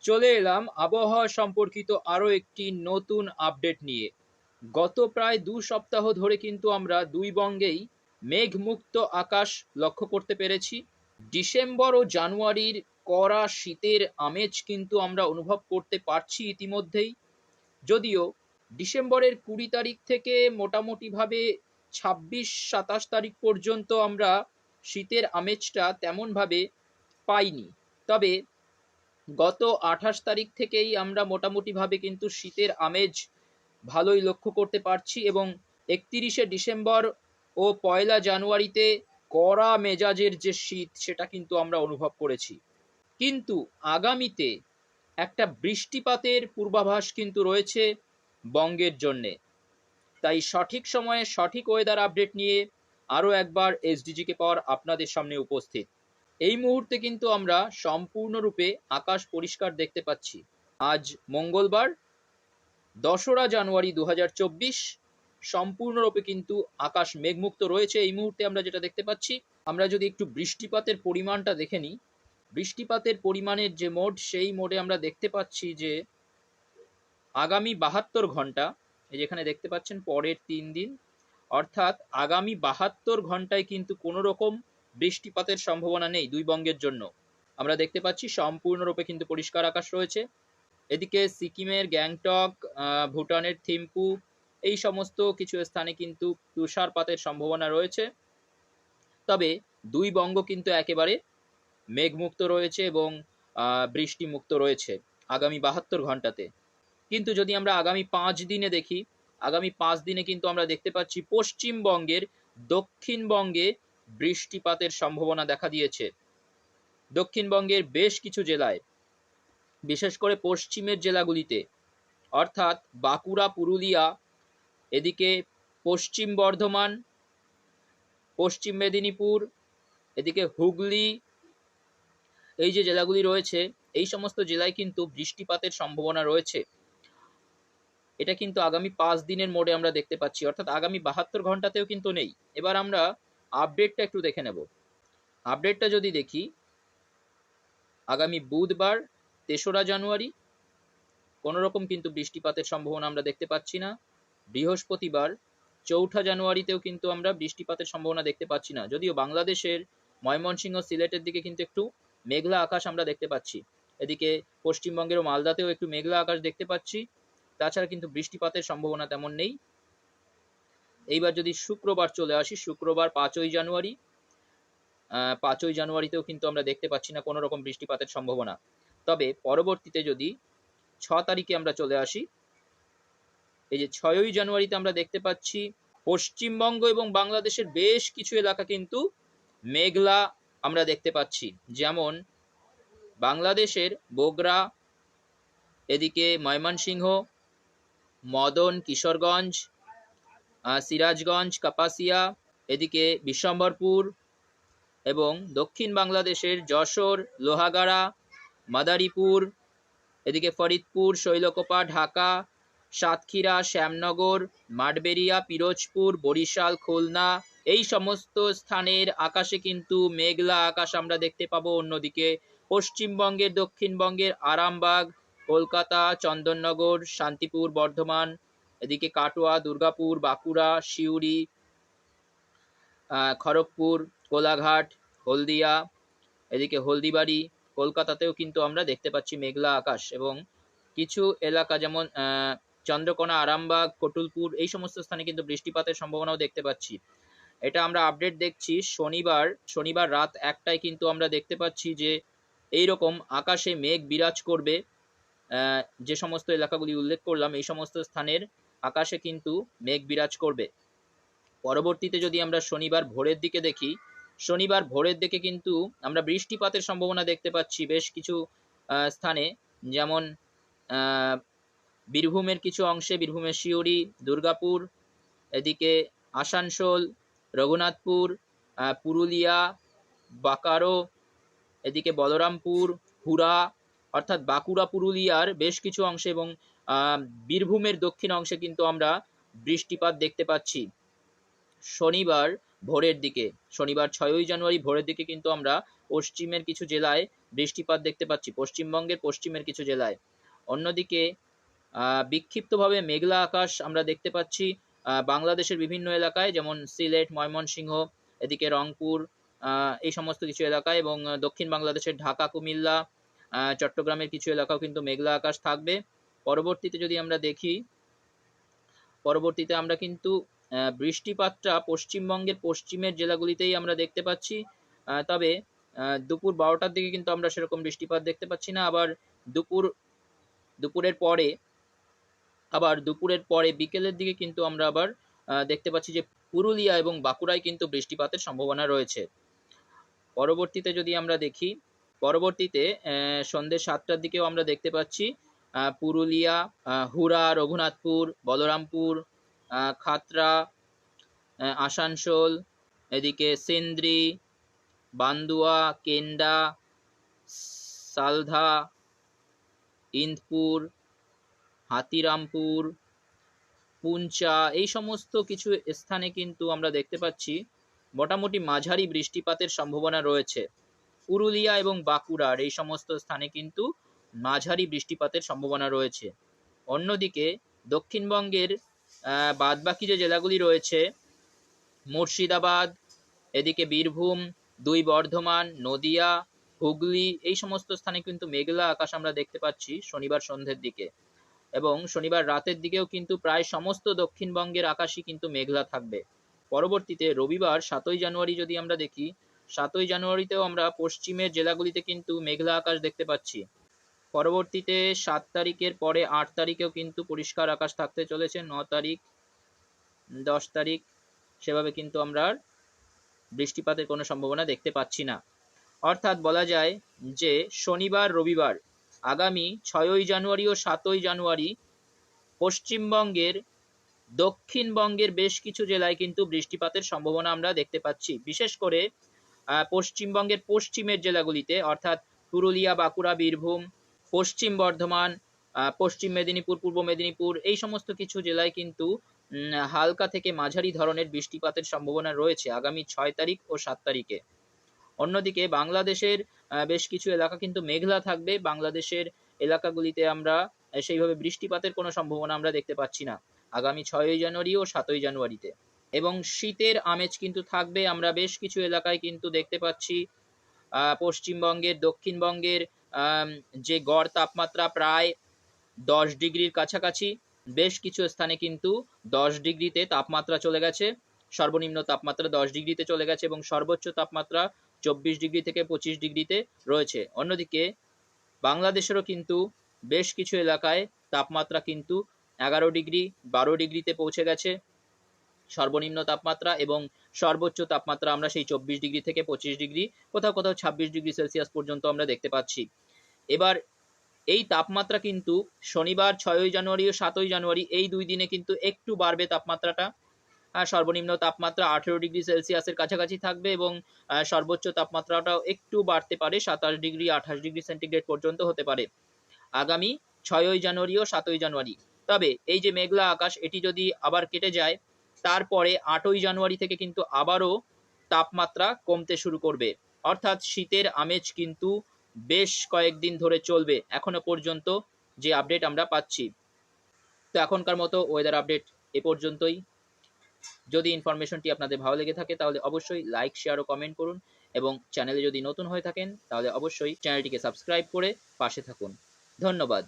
চলে এলাম আবহাওয়া সম্পর্কিত আরো একটি নতুন আপডেট নিয়ে। গত প্রায় 2 সপ্তাহ ধরে কিন্তু আমরা দুই বঙ্গেই মেঘমুক্ত আকাশ লক্ষ্য করতে পেরেছি। ডিসেম্বর ও জানুয়ারির কড়া শীতের আমেজ কিন্তু আমরা অনুভব করতে পারছি ইতিমধ্যেই। যদিও ডিসেম্বরের 20 তারিখ থেকে মোটামুটিভাবে 26-27 তারিখ পর্যন্ত আমরা শীতের আমেজটা তেমনভাবে পাইনি। তবে গত 28 তারিখ থেকেই আমরা মোটামুটিভাবে কিন্তু শীতের আমেজ ভালোই লক্ষ্য করতে পারছি এবং 31শে ডিসেম্বর ও 1লা জানুয়ারিতে কড়া মেজাজের যে শীত সেটা কিন্তু আমরা অনুভব করেছি। কিন্তু আগামীতে একটা বৃষ্টিপাতের পূর্বাভাস কিন্তু রয়েছে বঙ্গের জন্যে। তাই সঠিক সময়ে সঠিক ওয়েদার আপডেট নিয়ে আরও একবার এসডিজিকে পাওয়ার আপনাদের সামনে উপস্থিত। এই মুহূর্তে কিন্তু আমরা সম্পূর্ণরূপে আকাশ পরিষ্কার দেখতে পাচ্ছি। আজ মঙ্গলবার 10রা জানুয়ারি 2024, সম্পূর্ণরূপে কিন্তু আকাশ মেঘমুক্ত রয়েছে। এই মুহূর্তে আমরা যেটা দেখতে পাচ্ছি, আমরা যদি একটু বৃষ্টিপাতের পরিমাণটা দেখে নিই, বৃষ্টিপাতের পরিমাণের যে মোড, সেই মোডে আমরা দেখতে পাচ্ছি যে আগামী 72 ঘন্টা, এই যেখানে দেখতে পাচ্ছেন পরের 3 দিন, অর্থাৎ আগামী 72 ঘন্টায় কিন্তু কোনো রকম বৃষ্টিপাতের সম্ভাবনা নেই দুই বঙ্গের জন্য। আমরা দেখতে পাচ্ছি সম্পূর্ণরূপে কিন্তু পরিষ্কার আকাশ রয়েছে। এদিকে সিকিমের গ্যাংটক, ভুটানের থিম্পু, এই সমস্ত কিছু স্থানে কিন্তু তুষারপাতের সম্ভাবনা রয়েছে। তবে দুই বঙ্গ কিন্তু একেবারে মেঘমুক্ত রয়েছে এবং বৃষ্টিমুক্ত রয়েছে আগামী 72 ঘন্টাতে। কিন্তু যদি আমরা আগামী 5 দিনে দেখি, আগামী 5 দিনে কিন্তু আমরা দেখতে পাচ্ছি পশ্চিমবঙ্গের দক্ষিণবঙ্গে বৃষ্টিপাতের সম্ভাবনা দেখা দিয়েছে। দক্ষিণবঙ্গের বেশ কিছু জেলায়, বিশেষ করে পশ্চিমের জেলাগুলিতে, অর্থাৎ বাঁকুড়া, পুরুলিয়া, এদিকে পশ্চিম বর্ধমান, পশ্চিম মেদিনীপুর, এদিকে হুগলি, এই যে জেলাগুলি রয়েছে, এই সমস্ত জেলায় কিন্তু বৃষ্টিপাতের সম্ভাবনা রয়েছে। এটা কিন্তু আগামী 5 দিনের মোডে আমরা দেখতে পাচ্ছি, অর্থাৎ আগামী 72 ঘন্টাতেও কিন্তু নেই। এবার আমরা আপডেটটা একটু দেখে নেব। আপডেটটা যদি দেখি, আগামী বুধবার 3রা জানুয়ারি কোনো রকম কিন্তু বৃষ্টিপাতের সম্ভাবনা আমরা দেখতে পাচ্ছি না। বৃহস্পতিবার 4ঠা জানুয়ারিতেও কিন্তু আমরা বৃষ্টিপাতের সম্ভাবনা দেখতে পাচ্ছি না, যদিও বাংলাদেশের ময়মনসিংহ, সিলেটের দিকে কিন্তু একটু মেঘলা আকাশ আমরা দেখতে পাচ্ছি। এদিকে পশ্চিমবঙ্গের মালদাতেও একটু মেঘলা আকাশ দেখতে পাচ্ছি। তাছাড়া কিন্তু বৃষ্টিপাতের সম্ভাবনা তেমন নেই। এইবার যদি শুক্রবার চলে আসি, শুক্রবার 5ই জানুয়ারি, 5ই জানুয়ারিতেও কিন্তু আমরা দেখতে পাচ্ছি না কোনো রকম বৃষ্টিপাতের সম্ভাবনা। তবে পরবর্তীতে যদি 6 তারিখে আমরা চলে আসি, এই যে 6ই জানুয়ারিতে আমরা দেখতে পাচ্ছি পশ্চিমবঙ্গ এবং বাংলাদেশের বেশ কিছু এলাকা কিন্তু মেঘলা আমরা দেখতে পাচ্ছি। যেমন বাংলাদেশের বগুড়া, এদিকে ময়মনসিংহ, মদন, কিশোরগঞ্জ, সিরাজগঞ্জ, কাপাসিয়া, এদিকে বিশ্বম্বরপুর, এবং দক্ষিণ বাংলাদেশের যশোর, লোহাগাড়া, মাদারীপুর, এদিকে ফরিদপুর, শৈলকুপা, ঢাকা, সাতক্ষীরা, শ্যামনগর, মাঠবেড়িয়া, পিরোজপুর, বরিশাল, খুলনা, এই সমস্ত স্থানের আকাশে কিন্তু মেঘলা আকাশ আমরা দেখতে পাবো। অন্যদিকে পশ্চিমবঙ্গের, দক্ষিণবঙ্গের আরামবাগ, কলকাতা, চন্দননগর, শান্তিপুর, বর্ধমান, এদিকে কাটোয়া, দুর্গাপুর, বাঁকুড়া, সিউড়ি, খড়গপুর, কোলাঘাট, হলদিয়া, এদিকে হলদিবাড়ি, কলকাতাতেও কিন্তু আমরা দেখতে পাচ্ছি মেঘলা আকাশ। এবং কিছু এলাকা যেমন চন্দ্রকোনা, আরামবাগ, কটুলপুর, এই সমস্ত স্থানে কিন্তু বৃষ্টিপাতের সম্ভাবনাও দেখতে পাচ্ছি। এটা আমরা আপডেট দেখছি শনিবার রাত 1টায় কিন্তু আমরা দেখতে পাচ্ছি যে এইরকম আকাশে মেঘ বিরাজ করবে। যে সমস্ত এলাকাগুলি উল্লেখ করলাম, এই সমস্ত স্থানের আকাশে কিন্তু মেঘ বিরাজ করবে। পরবর্তীতে যদি আমরা শনিবার ভোরের দিকে দেখি, শনিবার ভোরের দিকে কিন্তু আমরা বৃষ্টিপাতের সম্ভাবনা দেখতে পাচ্ছি বেশ কিছু স্থানে, যেমন বীরভূমের কিছু অংশে, বীরভূমের সিউড়ি, দুর্গাপুর, এদিকে আসানসোল, রঘুনাথপুর, পুরুলিয়া, বাকারো, এদিকে বলরামপুর, হুরা, অর্থাৎ বাঁকুড়া, পুরুলিয়ার বেশ কিছু অংশে এবং বীরভূমের দক্ষিণ অংশে কিন্তু আমরা বৃষ্টিপাত দেখতে পাচ্ছি শনিবার ভোরের দিকে। শনিবার 6ই জানুয়ারি ভোরের দিকে কিন্তু আমরা পশ্চিমের কিছু জেলায় বৃষ্টিপাত দেখতে পাচ্ছি, পশ্চিমবঙ্গের পশ্চিমের কিছু জেলায়। অন্যদিকে বিক্ষিপ্তভাবে মেঘলা আকাশ আমরা দেখতে পাচ্ছি বাংলাদেশের বিভিন্ন এলাকায়, যেমন সিলেট, ময়মনসিংহ, এদিকে রংপুর, এই সমস্ত কিছু এলাকায়, এবং দক্ষিণ বাংলাদেশের ঢাকা, কুমিল্লা, চট্টগ্রামের কিছু এলাকাও কিন্তু মেঘলা আকাশ থাকবে। পরবর্তীতে যদি আমরা দেখি, পরবর্তীতে আমরা কিন্তু বৃষ্টিপাতটা পশ্চিমবঙ্গের পশ্চিমের জেলাগুলিতেই আমরা দেখতে পাচ্ছি। তবে দুপুর 12টার দিকে কিন্তু আমরা সেরকম বৃষ্টিপাত দেখতে পাচ্ছি না। আবার দুপুরের পরে বিকেলের দিকে কিন্তু আমরা আবার দেখতে পাচ্ছি যে পুরুলিয়া এবং বাঁকুড়ায় কিন্তু বৃষ্টিপাতের সম্ভাবনা রয়েছে। পরবর্তীতে যদি আমরা দেখি, পরবর্তীতে সন্ধ্যে 7টার দিকেও আমরা দেখতে পাচ্ছি পুরুলিয়া, হুড়া, রঘুনাথপুর, বলরামপুর, খাতড়া, আসানসোল, এদিকে সিন্দ্রি, বান্দুয়া, কেন্ডা, সালধা, ইন্দপুর, হাতিরামপুর, পুঞ্চা, এই সমস্ত কিছু স্থানে কিন্তু আমরা দেখতে পাচ্ছি মোটামুটি মাঝারি বৃষ্টিপাতের সম্ভাবনা রয়েছে। পুরুলিয়া এবং বাঁকুড়ার এই সমস্ত স্থানে কিন্তু মাঝারি বৃষ্টিপাতের সম্ভাবনা রয়েছে। অন্যদিকে দক্ষিণবঙ্গের বাদবাকি যে জেলাগুলি রয়েছে, মুর্শিদাবাদ, এদিকে বীরভূম, 2 বর্ধমান, নদিয়া, হুগলি, এই সমস্ত স্থানে কিন্তু মেঘলা আকাশ আমরা দেখতে পাচ্ছি শনিবার সন্ধ্যের দিকে, এবং শনিবার রাতের দিকেও কিন্তু প্রায় সমস্ত দক্ষিণবঙ্গের আকাশই কিন্তু মেঘলা থাকবে। পরবর্তীতে রবিবার 7ই জানুয়ারি যদি আমরা দেখি, 7ই জানুয়ারিতেও আমরা পশ্চিমের জেলাগুলিতে কিন্তু মেঘলা আকাশ দেখতে পাচ্ছি। পরবর্তীতে 7 তারিখের পরে 8 তারিখেও কিন্তু পরিষ্কার আকাশ থাকতে চলেছে। 9 তারিখ, 10 তারিখ সেভাবে কিন্তু আমরা বৃষ্টিপাতের কোনো সম্ভাবনা দেখতে পাচ্ছি না। অর্থাৎ বলা যায় যে শনিবার রবিবার আগামী 6ই জানুয়ারি ও 7ই জানুয়ারি পশ্চিমবঙ্গের দক্ষিণবঙ্গের বেশ কিছু জেলায় কিন্তু বৃষ্টিপাতের সম্ভাবনা আমরা দেখতে পাচ্ছি। বিশেষ করে পশ্চিমবঙ্গের পশ্চিমের জেলাগুলিতে, অর্থাৎ পুরুলিয়া, বাঁকুড়া, বীরভূম, পশ্চিম বর্ধমান, পশ্চিম মেদিনীপুর, পূর্ব মেদিনীপুর, এই সমস্ত কিছু জেলায় কিন্তু হালকা থেকে মাঝারি ধরনের বৃষ্টিপাতের সম্ভাবনা রয়েছে আগামী 6 তারিখ ও 7 তারিখে। অন্যদিকে বাংলাদেশের বেশ কিছু এলাকা কিন্তু মেঘলা থাকবে। বাংলাদেশের এলাকাগুলিতে আমরা সেইভাবে বৃষ্টিপাতের কোনো সম্ভাবনা আমরা দেখতে পাচ্ছি না আগামী 6ই জানুয়ারি ও 7ই জানুয়ারিতে। এবং শীতের আমেজ কিন্তু থাকবে। আমরা বেশ কিছু এলাকায় কিন্তু দেখতে পাচ্ছি পশ্চিমবঙ্গের, দক্ষিণবঙ্গের যে গড় তাপমাত্রা প্রায় 10 ডিগ্রির কাছাকাছি, বেশ কিছু স্থানে কিন্তু 10 ডিগ্রিতে তাপমাত্রা চলে গেছে। সর্বনিম্ন তাপমাত্রা 10 ডিগ্রিতে চলে গেছে এবং সর্বোচ্চ তাপমাত্রা 24 ডিগ্রি থেকে 25 ডিগ্রিতে রয়েছে। অন্যদিকে বাংলাদেশেরও কিন্তু বেশ কিছু এলাকায় তাপমাত্রা কিন্তু 11 ডিগ্রি, 12 ডিগ্রিতে পৌঁছে গেছে সর্বনিম্ন তাপমাত্রা, এবং সর্বোচ্চ তাপমাত্রা আমরা সেই 24 ডিগ্রি থেকে 25 ডিগ্রি, কোথাও কোথাও 26 ডিগ্রি সেলসিয়াস পর্যন্ত আমরা দেখতে পাচ্ছি। এবার এই তাপমাত্রা কিন্তু শনিবার 6ই জানুয়ারি ও 7ই জানুয়ারি এই 2 দিনে কিন্তু একটু বাড়বে তাপমাত্রাটা। সর্বনিম্ন তাপমাত্রা 18 ডিগ্রি সেলসিয়াসের কাছাকাছি থাকবে এবং সর্বোচ্চ তাপমাত্রাটাও একটু বাড়তে পারে, 27 ডিগ্রি 28 ডিগ্রি সেন্টিগ্রেড পর্যন্ত হতে পারে আগামী 6ই জানুয়ারি ও 7ই জানুয়ারি। তবে এই যে মেঘলা আকাশ, এটি যদি আবার কেটে যায়, তারপরে 8ই জানুয়ারি থেকে কিন্তু আবারও তাপমাত্রা কমতে শুরু করবে। অর্থাৎ শীতের আমেজ কিন্তু বেশ কয়েকদিন ধরে চলবে এখনো পর্যন্ত যে আপডেট আমরা পাচ্ছি। তো এখনকার মতো ওয়েদার আপডেট এ পর্যন্তই। যদি ইনফরমেশনটি আপনাদের ভালো লেগে থাকে তাহলে অবশ্যই লাইক, শেয়ার ও কমেন্ট করুন, এবং চ্যানেলে যদি নতুন হয়ে থাকেন তাহলে অবশ্যই চ্যানেলটিকে সাবস্ক্রাইব করে পাশে থাকুন। ধন্যবাদ।